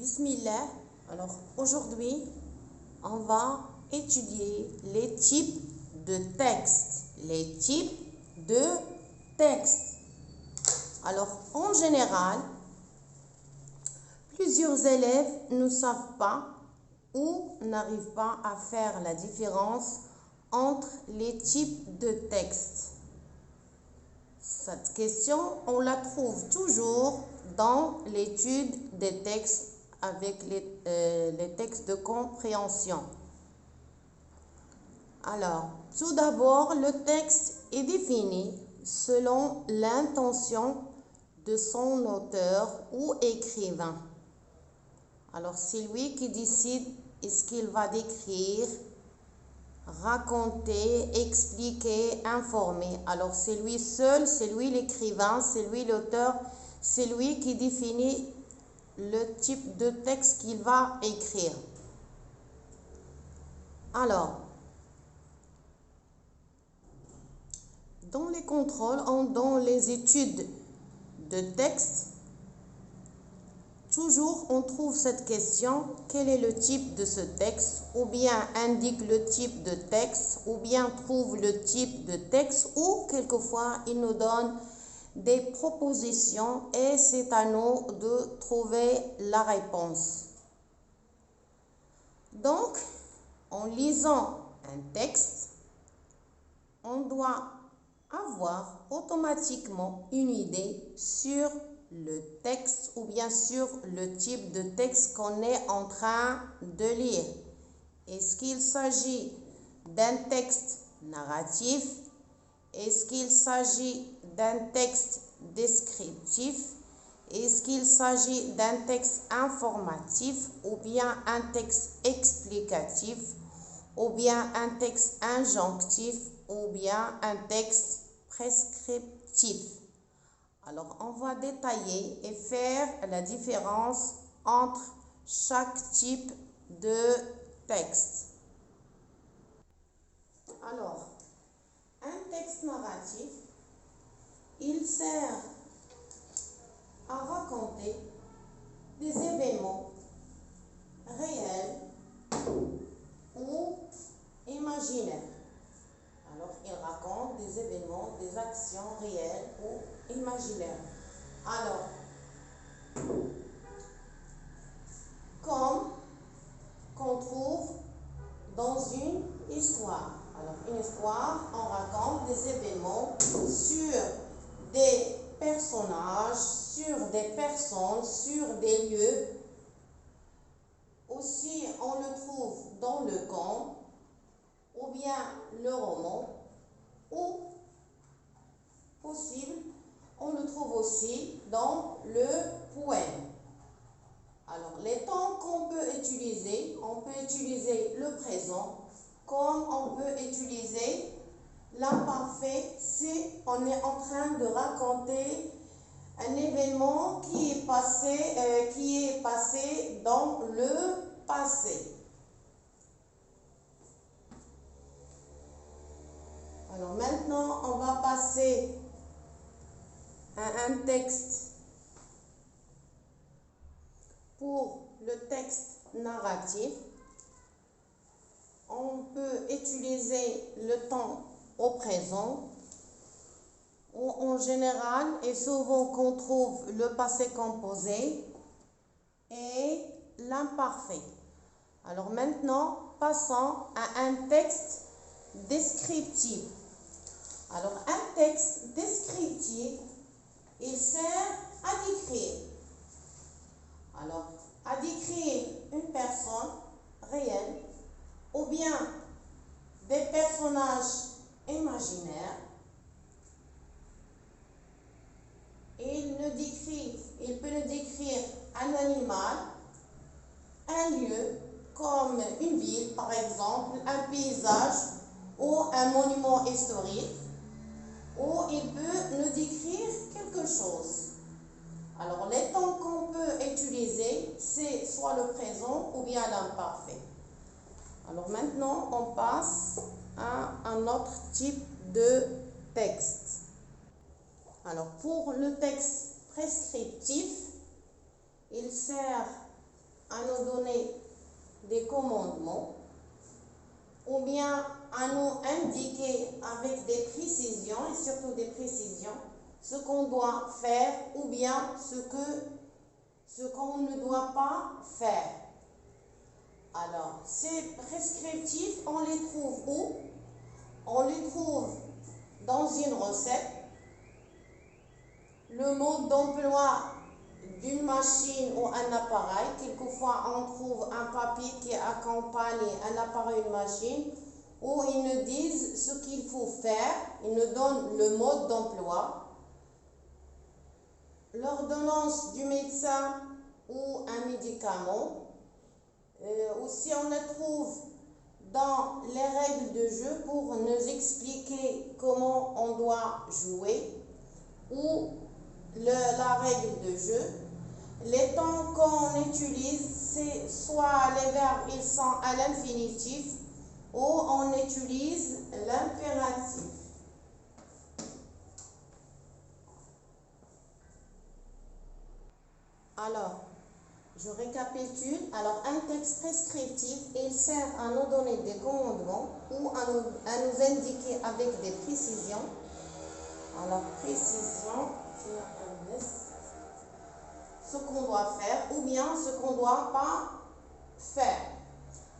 Bismillah. Alors aujourd'hui, on va étudier les types de textes. Les types de textes. Alors en général, plusieurs élèves ne savent pas ou n'arrivent pas à faire la différence entre les types de textes. Cette question, on la trouve toujours dans l'étude des textes avec les textes de compréhension. Alors, tout d'abord, le texte est défini selon l'intention de son auteur ou écrivain. Alors, c'est lui qui décide est-ce qu'il va décrire, raconter, expliquer, informer. Alors, c'est lui seul, c'est lui l'écrivain, c'est lui l'auteur, c'est lui qui définit le type de texte qu'il va écrire. Alors, dans les contrôles, dans les études de texte, toujours on trouve cette question, quel est le type de ce texte, ou bien indique le type de texte, ou bien trouve le type de texte, ou quelquefois il nous donne des propositions et c'est à nous de trouver la réponse. Donc, en lisant un texte, on doit avoir automatiquement une idée sur le texte ou bien sur le type de texte qu'on est en train de lire. Est-ce qu'il s'agit d'un texte narratif? Est-ce qu'il s'agit d'un texte descriptif? Est-ce qu'il s'agit d'un texte informatif ou bien un texte explicatif ou bien un texte injonctif ou bien un texte prescriptif? Alors, on va détailler et faire la différence entre chaque type de texte. Alors, un texte narratif, il sert à raconter des événements réels ou imaginaires. Alors, il raconte des événements, des actions réelles ou imaginaires. Alors, comme qu'on trouve dans une histoire. Alors, une histoire, on raconte des événements sur des personnages, sur des personnes, sur des lieux. Aussi, on le trouve dans le conte, ou bien le roman, ou possible, on le trouve aussi dans le poème. Alors, les temps qu'on peut utiliser, on peut utiliser le présent, comme on peut utiliser l'imparfait si on est en train de raconter un événement qui est passé dans le passé. Alors maintenant, on va passer à un texte. Pour le texte narratif, on peut utiliser le temps au présent, ou en général et souvent qu'on trouve le passé composé et l'imparfait. Alors maintenant, passons à un texte descriptif. Alors un texte descriptif, il sert à décrire. Alors, à décrire une personne réelle ou bien des personnages imaginaires. Il peut nous décrire un animal, un lieu, comme une ville par exemple, un paysage ou un monument historique, ou il peut nous décrire quelque chose. Alors, les temps qu'on peut utiliser, c'est soit le présent ou bien l'imparfait. Alors maintenant, on passe à un autre type de texte. Alors, pour le texte prescriptif, il sert à nous donner des commandements ou bien à nous indiquer avec des précisions et surtout des précisions ce qu'on doit faire ou bien ce qu'on ne doit pas faire. Alors, ces prescriptifs, on les trouve où? On les trouve dans une recette, le mode d'emploi d'une machine ou un appareil. Quelquefois, on trouve un papier qui accompagne un appareil ou une machine où ils nous disent ce qu'il faut faire, ils nous donnent le mode d'emploi, l'ordonnance du médecin ou un médicament. Aussi, on le trouve dans les règles de jeu pour nous expliquer comment on doit jouer ou la règle de jeu. Les temps qu'on utilise, c'est soit les verbes ils sont à l'infinitif ou on utilise l'impératif. Alors, je récapitule. Alors, un texte prescriptif, il sert à nous donner des commandements ou à nous indiquer avec des précisions. Alors, précision, ce qu'on doit faire ou bien ce qu'on ne doit pas faire.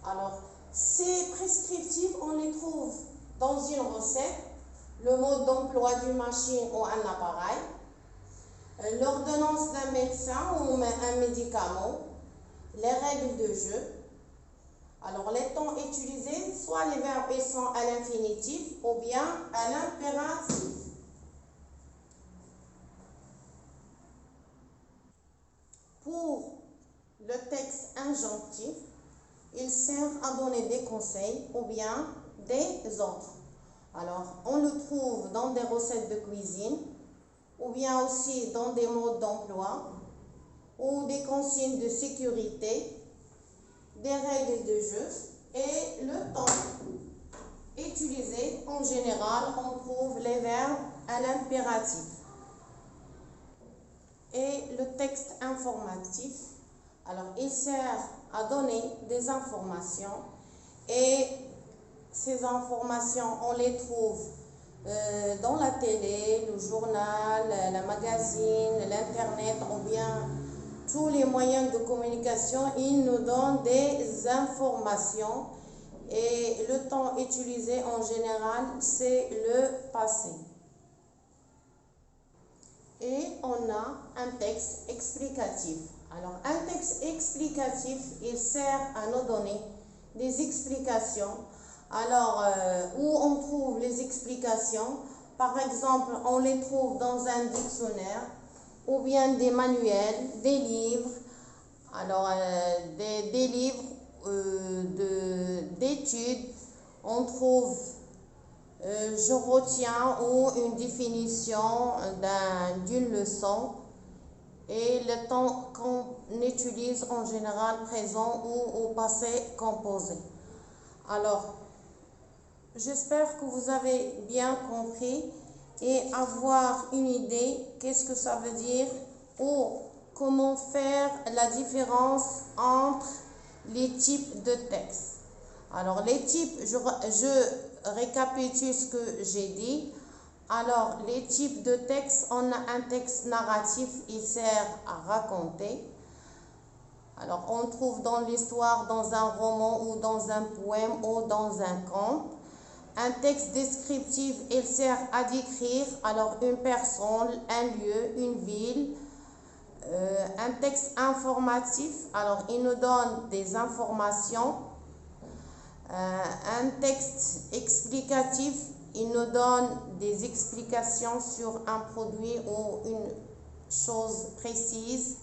Alors, ces prescriptifs, on les trouve dans une recette, le mode d'emploi d'une machine ou un appareil, l'ordonnance d'un médecin ou un médicament, les règles de jeu. Alors, les temps utilisés, soit les verbes ils sont à l'infinitif ou bien à l'impératif. Pour le texte injonctif, il sert à donner des conseils ou bien des ordres. Alors, on le trouve dans des recettes de cuisine ou bien aussi dans des modes d'emploi ou des consignes de sécurité, des règles de jeu et le temps utilisé. En général, on trouve les verbes à l'impératif. Et le texte informatif, alors il sert à donner des informations et ces informations, on les trouve dans la télé, le journal, le magazine, l'internet ou bien tous les moyens de communication. Ils nous donnent des informations et le temps utilisé en général, c'est le passé. Et on a un texte explicatif. Alors, un texte explicatif, il sert à nous donner des explications. Alors, où on trouve les explications? Par exemple, on les trouve dans un dictionnaire ou bien des manuels, des livres. Alors, des livres d'études, on trouve je retiens ou une définition d'une leçon et le temps qu'on utilise en général présent ou au passé composé. Alors, j'espère que vous avez bien compris et avoir une idée qu'est-ce que ça veut dire ou comment faire la différence entre les types de textes. Alors, les types, je récapitule ce que j'ai dit. Alors, les types de textes, on a un texte narratif, il sert à raconter. Alors, on trouve dans l'histoire, dans un roman ou dans un poème ou dans un conte. Un texte descriptif, il sert à décrire alors une personne, un lieu, une ville. Un texte informatif, alors il nous donne des informations. Un texte explicatif, il nous donne des explications sur un produit ou une chose précise.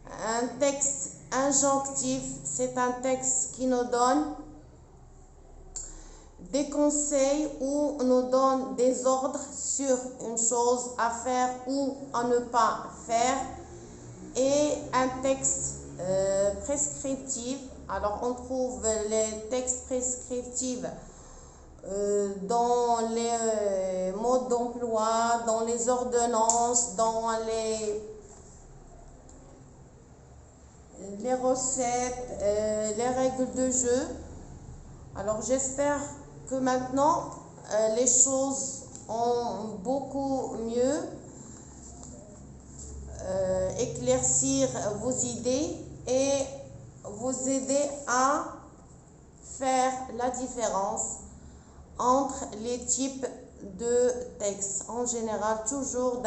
Un texte injonctif, c'est un texte qui nous donne des conseils ou nous donne des ordres sur une chose à faire ou à ne pas faire. Et un texte prescriptif, alors on trouve les textes prescriptifs dans les modes d'emploi, dans les ordonnances, dans les les recettes, les règles de jeu. Alors j'espère que maintenant les choses ont beaucoup mieux éclaircir vos idées et vous aider à faire la différence entre les types de textes. En général, toujours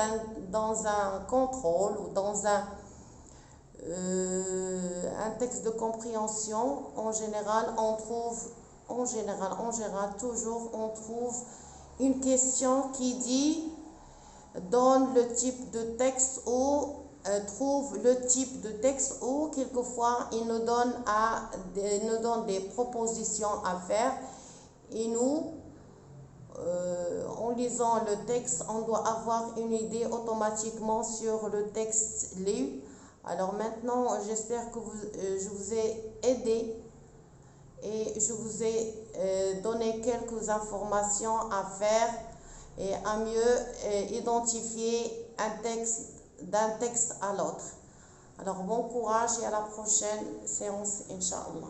dans un contrôle ou dans un texte de compréhension, en général, toujours on trouve une question qui dit donne le type de texte ou trouve le type de texte, ou quelquefois il nous donne des propositions à faire et nous en lisant le texte on doit avoir une idée automatiquement sur le texte lu. Alors maintenant j'espère que je vous ai aidé et je vous ai donné quelques informations à faire et à mieux identifier un texte d'un texte à l'autre. Alors bon courage et à la prochaine séance, Inch'Allah.